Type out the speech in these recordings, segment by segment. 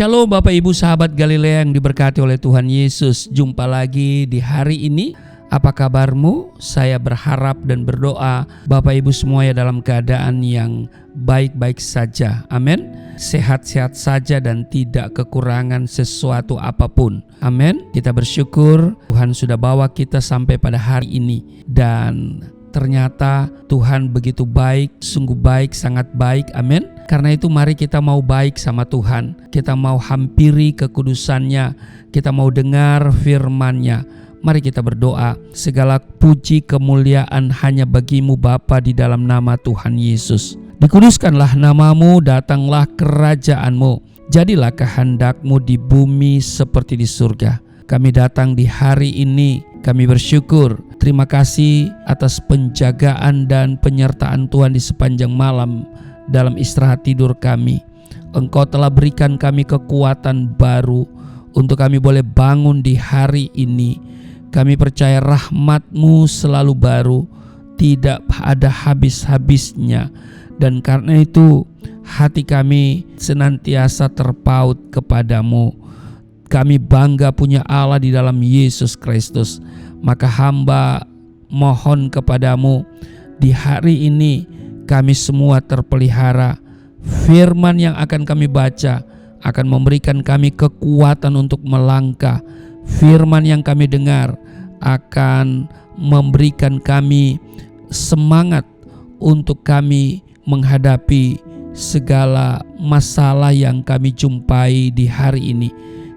Shalom Bapak Ibu sahabat Galilea yang diberkati oleh Tuhan Yesus. Jumpa lagi di hari ini. Apa kabarmu? Saya berharap dan berdoa Bapak Ibu semuanya dalam keadaan yang baik-baik saja. Amin. Sehat-sehat saja dan tidak kekurangan sesuatu apapun. Amin. Kita bersyukur Tuhan sudah bawa kita sampai pada hari ini. Dan ternyata Tuhan begitu baik, sungguh baik, sangat baik. Amin. Karena itu mari kita mau baik sama Tuhan. Kita mau hampiri kekudusannya. Kita mau dengar firman-Nya. Mari kita berdoa. Segala puji kemuliaan hanya bagimu Bapa di dalam nama Tuhan Yesus. Dikuduskanlah namamu, datanglah kerajaanmu. Jadilah kehendakmu di bumi seperti di surga. Kami datang di hari ini. Kami bersyukur. Terima kasih atas penjagaan dan penyertaan Tuhan di sepanjang malam dalam istirahat tidur kami. Engkau telah berikan kami kekuatan baru untuk kami boleh bangun di hari ini. Kami percaya rahmat-Mu selalu baru, tidak ada habis-habisnya. Dan karena itu hati kami senantiasa terpaut kepadamu. Kami bangga punya Allah di dalam Yesus Kristus. Maka hamba mohon kepadamu di hari ini kami semua terpelihara. Firman yang akan kami baca akan memberikan kami kekuatan untuk melangkah. Firman yang kami dengar akan memberikan kami semangat untuk kami menghadapi segala masalah yang kami jumpai di hari ini.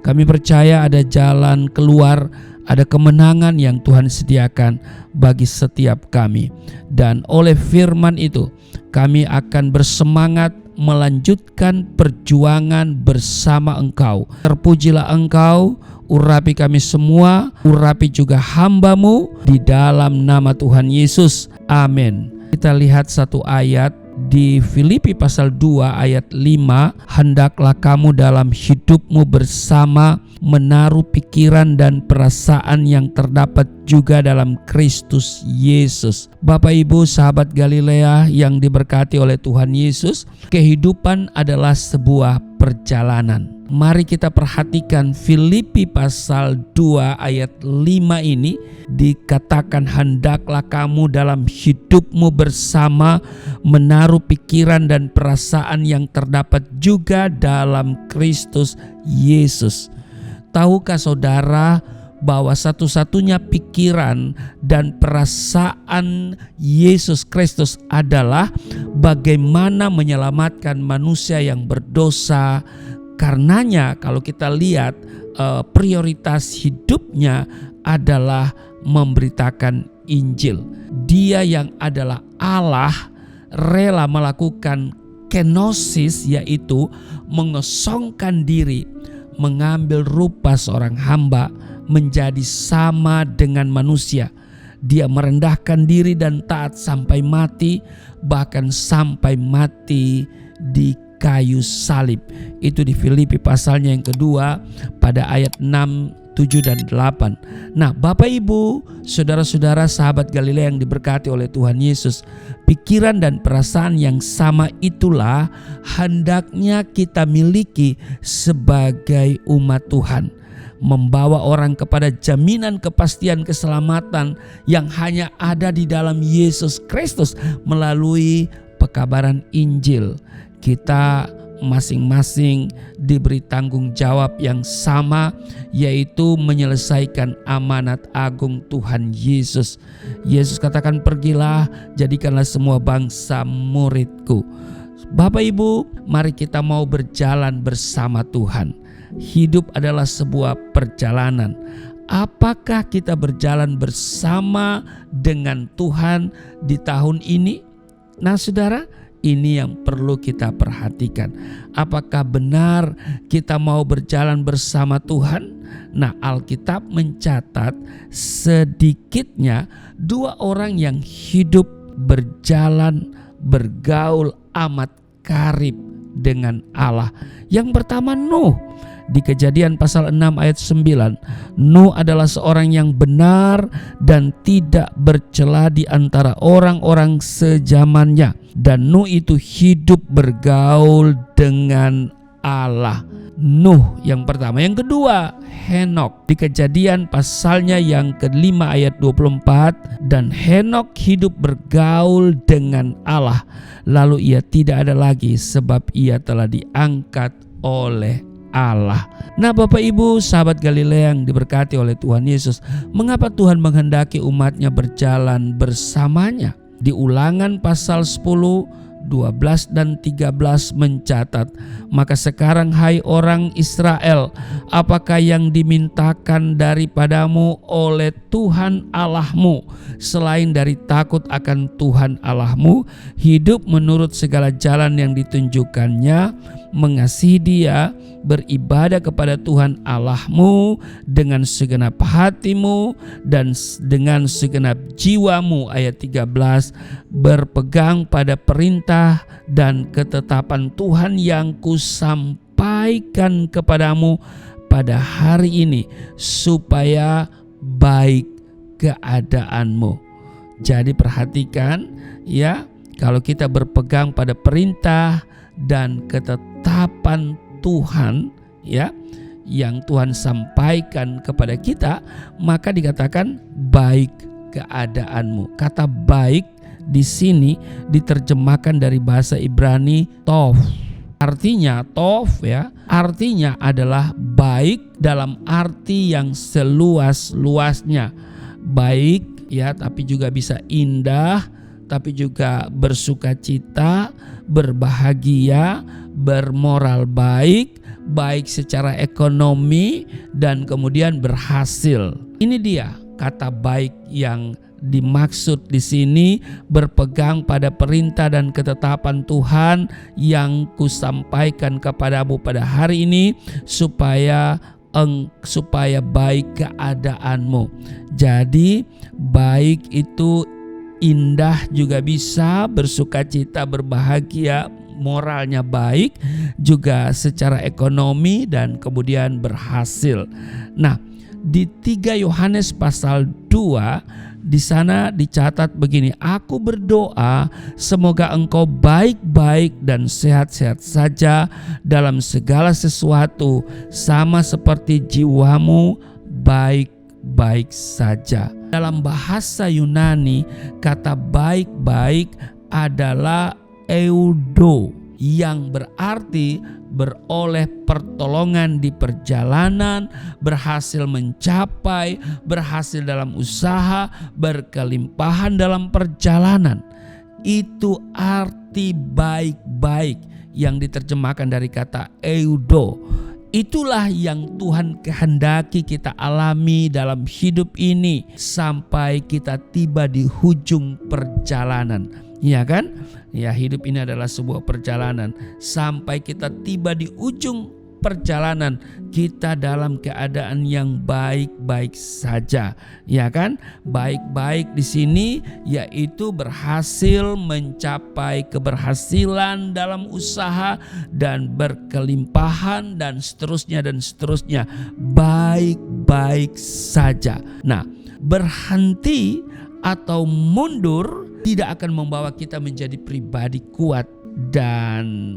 Kami percaya ada jalan keluar, ada kemenangan yang Tuhan sediakan bagi setiap kami. Dan oleh firman itu kami akan bersemangat melanjutkan perjuangan bersama Engkau. Terpujilah Engkau, urapi kami semua, urapi juga hamba-Mu di dalam nama Tuhan Yesus. Amin. Kita lihat satu ayat di Filipi pasal 2 ayat 5. Hendaklah kamu dalam hidupmu bersama menaruh pikiran dan perasaan yang terdapat juga dalam Kristus Yesus. Bapak Ibu sahabat Galilea yang diberkati oleh Tuhan Yesus, kehidupan adalah sebuah perjalanan. Mari kita perhatikan Filipi pasal 2 ayat 5 ini dikatakan hendaklah kamu dalam hidupmu bersama menaruh pikiran dan perasaan yang terdapat juga dalam Kristus Yesus. Tahukah saudara bahwa satu-satunya pikiran dan perasaan Yesus Kristus adalah bagaimana menyelamatkan manusia yang berdosa. Karenanya kalau kita lihat prioritas hidupnya adalah memberitakan Injil. Dia yang adalah Allah rela melakukan kenosis, yaitu mengosongkan diri, mengambil rupa seorang hamba menjadi sama dengan manusia. Dia merendahkan diri dan taat sampai mati, bahkan sampai mati di kayu salib. Itu di Filipi pasalnya yang kedua pada ayat 6, 7 dan 8. Nah, Bapak Ibu, saudara-saudara sahabat Galilea yang diberkati oleh Tuhan Yesus, pikiran dan perasaan yang sama itulah hendaknya kita miliki sebagai umat Tuhan. Membawa orang kepada jaminan kepastian keselamatan yang hanya ada di dalam Yesus Kristus melalui pekabaran Injil. Kita masing-masing diberi tanggung jawab yang sama, yaitu menyelesaikan amanat agung Tuhan Yesus. Yesus katakan, pergilah, jadikanlah semua bangsa muridku. Bapak Ibu, mari kita mau berjalan bersama Tuhan. Hidup adalah sebuah perjalanan. Apakah kita berjalan bersama dengan Tuhan di tahun ini? Nah saudara, ini yang perlu kita perhatikan. Apakah benar kita mau berjalan bersama Tuhan? Nah, Alkitab mencatat sedikitnya 2 orang yang hidup berjalan, bergaul amat karib dengan Allah. Yang pertama Nuh. Di Kejadian pasal 6 ayat 9, Nuh adalah seorang yang benar dan tidak bercela di antara orang-orang sezamannya. Dan Nuh itu hidup bergaul dengan Allah. Nuh yang pertama. Yang kedua, Henokh. Di Kejadian pasalnya yang ke-5 ayat 24, dan Henokh hidup bergaul dengan Allah, lalu ia tidak ada lagi sebab ia telah diangkat oleh Allah. Nah, Bapak Ibu sahabat Galilea yang diberkati oleh Tuhan Yesus, mengapa Tuhan menghendaki umatnya berjalan bersamanya? Di Ulangan pasal 10 12 dan 13 mencatat, maka sekarang hai orang Israel, apakah yang dimintakan daripadamu oleh Tuhan Allahmu selain dari takut akan Tuhan Allahmu, hidup menurut segala jalan yang ditunjukkannya, mengasihi Dia, beribadah kepada Tuhan Allahmu dengan segenap hatimu dan dengan segenap jiwamu. Ayat 13, berpegang pada perintah dan ketetapan Tuhan yang kusampaikan kepadamu pada hari ini, supaya baik keadaanmu. Jadi perhatikan ya, kalau kita berpegang pada perintah dan ketetapan Tuhan ya, yang Tuhan sampaikan kepada kita, maka dikatakan baik keadaanmu. Kata baik di sini diterjemahkan dari bahasa Ibrani tov. Artinya tov ya, artinya adalah baik dalam arti yang seluas-luasnya. Baik ya, tapi juga bisa indah, tapi juga bersukacita, berbahagia, bermoral baik, baik secara ekonomi, dan kemudian berhasil. Ini dia kata baik yang dimaksud di sini, berpegang pada perintah dan ketetapan Tuhan yang kusampaikan kepadamu pada hari ini, supaya baik keadaanmu. Jadi baik itu indah juga bisa, bersukacita, berbahagia, moralnya baik, juga secara ekonomi, dan kemudian berhasil. Nah, di 3 Yohanes pasal 2 di sana dicatat begini, aku berdoa semoga engkau baik-baik dan sehat-sehat saja dalam segala sesuatu, sama seperti jiwamu baik-baik saja. Dalam bahasa Yunani, kata baik-baik adalah eudo, yang berarti beroleh pertolongan di perjalanan, berhasil mencapai, berhasil dalam usaha, berkelimpahan dalam perjalanan. Itu arti baik-baik yang diterjemahkan dari kata eudo. Itulah yang Tuhan kehendaki kita alami dalam hidup ini sampai kita tiba di ujung perjalanan. Ya kan? Ya, hidup ini adalah sebuah perjalanan. Sampai kita tiba di ujung perjalanan, kita dalam keadaan yang baik-baik saja. Ya kan? Baik-baik di sini yaitu berhasil mencapai keberhasilan dalam usaha dan berkelimpahan dan seterusnya dan seterusnya. Baik-baik saja. Nah, berhenti atau mundur tidak akan membawa kita menjadi pribadi kuat dan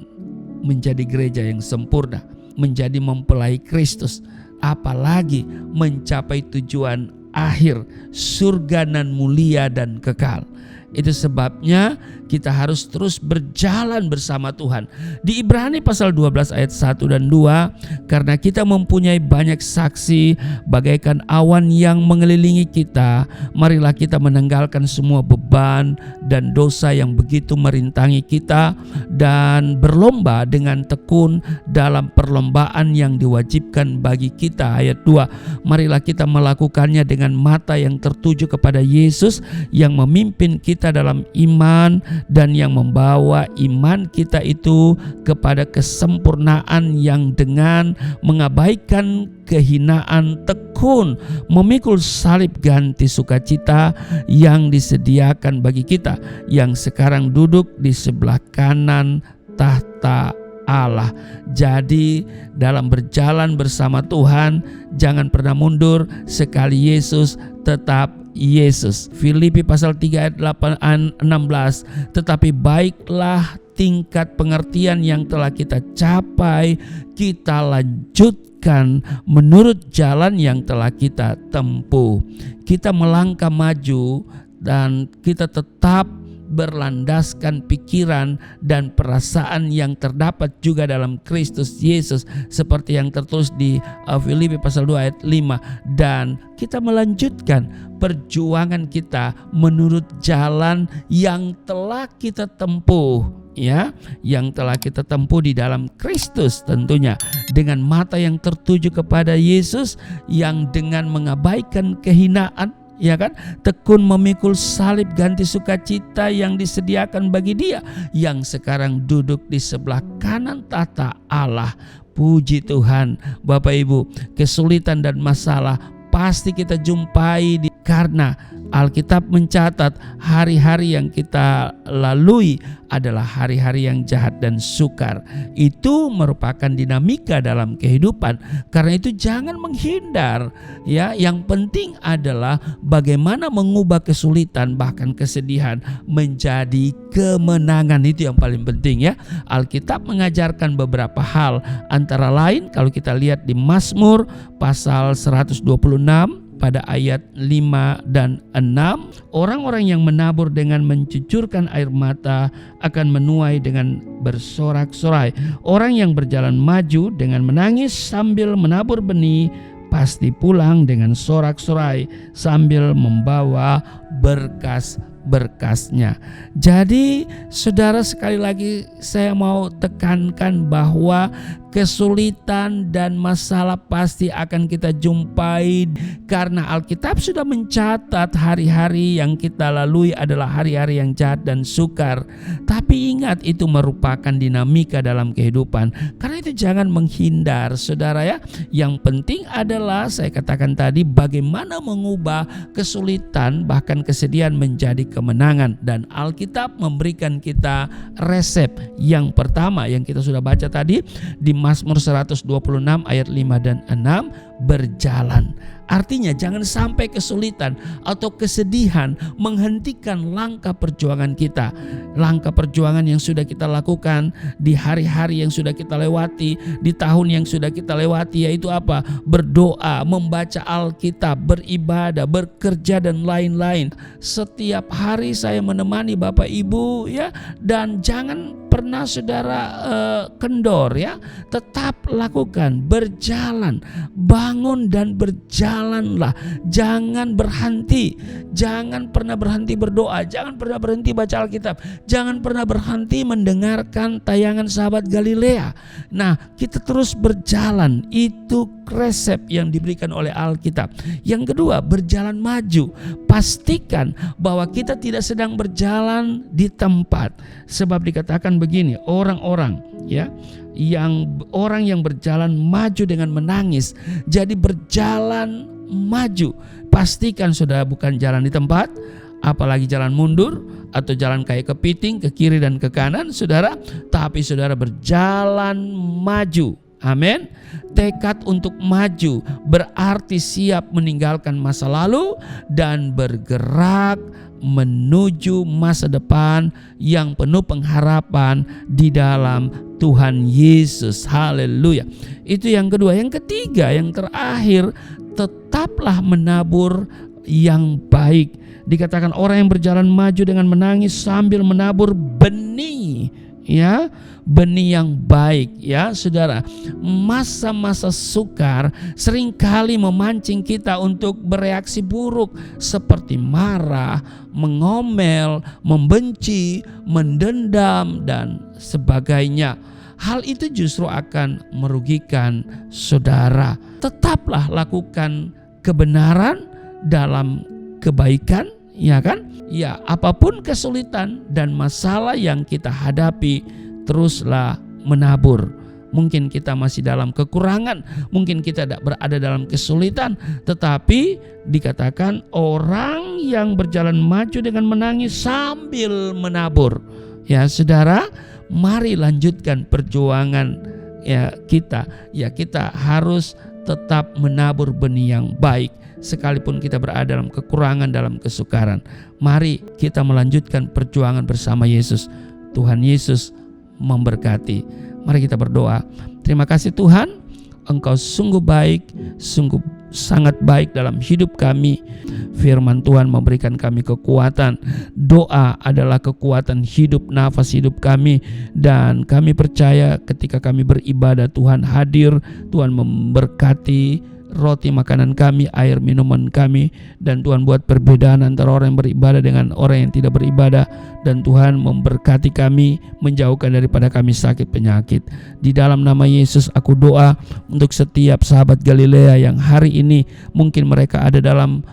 menjadi gereja yang sempurna, menjadi mempelai Kristus, apalagi mencapai tujuan akhir surga nan mulia dan kekal. Itu sebabnya kita harus terus berjalan bersama Tuhan. Di Ibrani pasal 12 ayat 1 dan 2, karena kita mempunyai banyak saksi bagaikan awan yang mengelilingi kita, marilah kita menanggalkan semua beban dan dosa yang begitu merintangi kita, dan berlomba dengan tekun dalam perlombaan yang diwajibkan bagi kita. Ayat 2, marilah kita melakukannya dengan mata yang tertuju kepada Yesus yang memimpin kita dalam iman dan yang membawa iman kita itu kepada kesempurnaan, yang dengan mengabaikan kehinaan tekun memikul salib ganti sukacita yang disediakan bagi kita yang sekarang duduk di sebelah kanan tahta Allah. Jadi dalam berjalan bersama Tuhan, jangan pernah mundur. Sekali Yesus, tetap Yesus. Filipi pasal 3 ayat 16, tetapi baiklah tingkat pengertian yang telah kita capai, kita lanjutkan menurut jalan yang telah kita tempuh. Kita melangkah maju dan kita tetap berlandaskan pikiran dan perasaan yang terdapat juga dalam Kristus Yesus, seperti yang tertulis di Filipi pasal 2 ayat 5. Dan kita melanjutkan perjuangan kita menurut jalan yang telah kita tempuh, ya, yang telah kita tempuh di dalam Kristus, tentunya dengan mata yang tertuju kepada Yesus, yang dengan mengabaikan kehinaan, ya kan, tekun memikul salib, ganti sukacita yang disediakan bagi Dia yang sekarang duduk di sebelah kanan tahta Allah. Puji Tuhan. Bapak Ibu, kesulitan dan masalah pasti kita jumpai karena Alkitab mencatat hari-hari yang kita lalui adalah hari-hari yang jahat dan sukar. Itu merupakan dinamika dalam kehidupan. Karena itu jangan menghindar, ya. Yang penting adalah bagaimana mengubah kesulitan bahkan kesedihan menjadi kemenangan. Itu yang paling penting, ya. Alkitab mengajarkan beberapa hal, antara lain kalau kita lihat di Mazmur pasal 126 pada ayat 5 dan 6, orang-orang yang menabur dengan mencucurkan air mata akan menuai dengan bersorak-sorai. Orang yang berjalan maju dengan menangis sambil menabur benih pasti pulang dengan sorak-sorai sambil membawa berkas-berkasnya. Jadi saudara, sekali lagi saya mau tekankan bahwa kesulitan dan masalah pasti akan kita jumpai karena Alkitab sudah mencatat hari-hari yang kita lalui adalah hari-hari yang jahat dan sukar. Tapi ingat, itu merupakan dinamika dalam kehidupan. Karena itu jangan menghindar, saudara, ya. Yang penting adalah saya katakan tadi, bagaimana mengubah kesulitan bahkan kesedihan menjadi kemenangan. Dan Alkitab memberikan kita resep. Yang pertama yang kita sudah baca tadi di Mazmur 126 ayat 5 dan 6, berjalan. Artinya jangan sampai kesulitan atau kesedihan menghentikan langkah perjuangan kita. Langkah perjuangan yang sudah kita lakukan di hari-hari yang sudah kita lewati, di tahun yang sudah kita lewati, yaitu apa? Berdoa, membaca Alkitab, beribadah, bekerja dan lain-lain. Setiap hari saya menemani Bapak Ibu, ya, dan jangan pernah saudara kendor, ya. Tetap lakukan, berjalan, bangun dan berjalanlah. Jangan berhenti, jangan pernah berhenti berdoa, jangan pernah berhenti baca Alkitab, jangan pernah berhenti mendengarkan tayangan Sahabat Galilea. Nah, kita terus berjalan, itu resep yang diberikan oleh Alkitab. Yang kedua, berjalan maju. Pastikan bahwa kita tidak sedang berjalan di tempat, sebab dikatakan begini, orang-orang, ya, orang yang berjalan maju dengan menangis. Jadi berjalan maju, pastikan saudara bukan jalan di tempat, apalagi jalan mundur atau jalan kayak kepiting ke kiri dan ke kanan, saudara, tapi saudara berjalan maju. Amin. Tekad untuk maju berarti siap meninggalkan masa lalu dan bergerak menuju masa depan yang penuh pengharapan di dalam Tuhan Yesus. Haleluya. Itu yang kedua. Yang ketiga, yang terakhir, tetaplah menabur yang baik. Dikatakan orang yang berjalan maju dengan menangis sambil menabur benih, ya, benih yang baik, ya saudara. Masa-masa sukar seringkali memancing kita untuk bereaksi buruk seperti marah, mengomel, membenci, mendendam dan sebagainya. Hal itu justru akan merugikan saudara. Tetaplah lakukan kebenaran dalam kebaikan, ya kan? Ya, apapun kesulitan dan masalah yang kita hadapi, teruslah menabur. Mungkin kita masih dalam kekurangan, mungkin kita tidak berada dalam kesulitan, tetapi dikatakan orang yang berjalan maju dengan menangis sambil menabur. Ya saudara, mari lanjutkan perjuangan, ya kita. Ya, kita harus tetap menabur benih yang baik. Sekalipun kita berada dalam kekurangan, dalam kesukaran, mari kita melanjutkan perjuangan bersama Yesus. Tuhan Yesus memberkati. Mari kita berdoa. Terima kasih Tuhan, Engkau sungguh baik, sungguh sangat baik dalam hidup kami. Firman Tuhan memberikan kami kekuatan. Doa adalah kekuatan hidup, nafas hidup kami. Dan kami percaya ketika kami beribadah, Tuhan hadir, Tuhan memberkati roti makanan kami, air minuman kami, dan Tuhan buat perbedaan antara orang yang beribadah dengan orang yang tidak beribadah, dan Tuhan memberkati kami, menjauhkan daripada kami sakit penyakit. Di dalam nama Yesus aku doa untuk setiap sahabat Galilea yang hari ini mungkin mereka ada dalam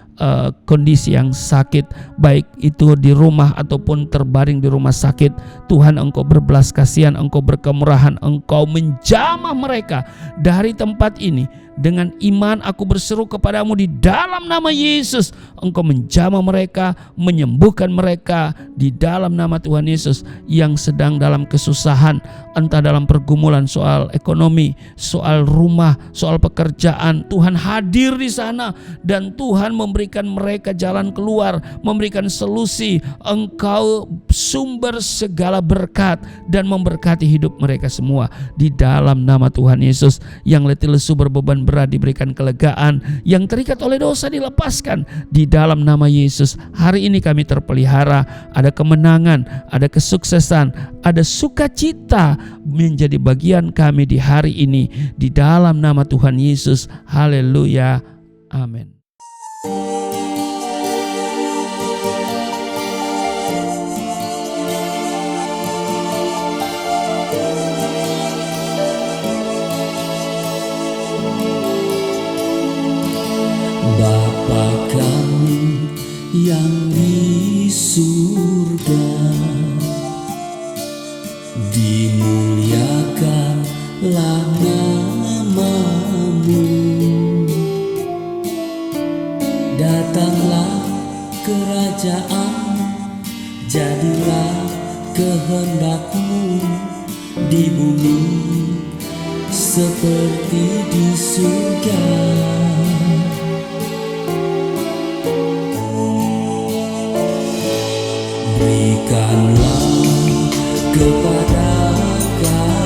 kondisi yang sakit, baik itu di rumah ataupun terbaring di rumah sakit. Tuhan, Engkau berbelas kasihan, Engkau berkemurahan, Engkau menjamah mereka dari tempat ini. Dengan iman aku berseru kepadamu di dalam nama Yesus, Engkau menjamah mereka, menyembuhkan mereka di dalam nama Tuhan Yesus. Yang sedang dalam kesusahan, entah dalam pergumulan soal ekonomi, soal rumah, soal pekerjaan, Tuhan hadir di sana dan Tuhan memberikan mereka jalan keluar, memberikan solusi. Engkau sumber segala berkat dan memberkati hidup mereka semua di dalam nama Tuhan Yesus. Yang letih lesu berbeban berat diberikan kelegaan, yang terikat oleh dosa dilepaskan di dalam nama Yesus. Hari ini kami terpelihara, ada kemenangan, ada kesuksesan, ada sukacita menjadi bagian kami di hari ini di dalam nama Tuhan Yesus. Haleluya, amin. Bapa kami yang di surga, dimuliakanlah nama-Mu. Datanglah kerajaan, jadilah kehendak-Mu di bumi seperti di surga. Berikanlah kepada kami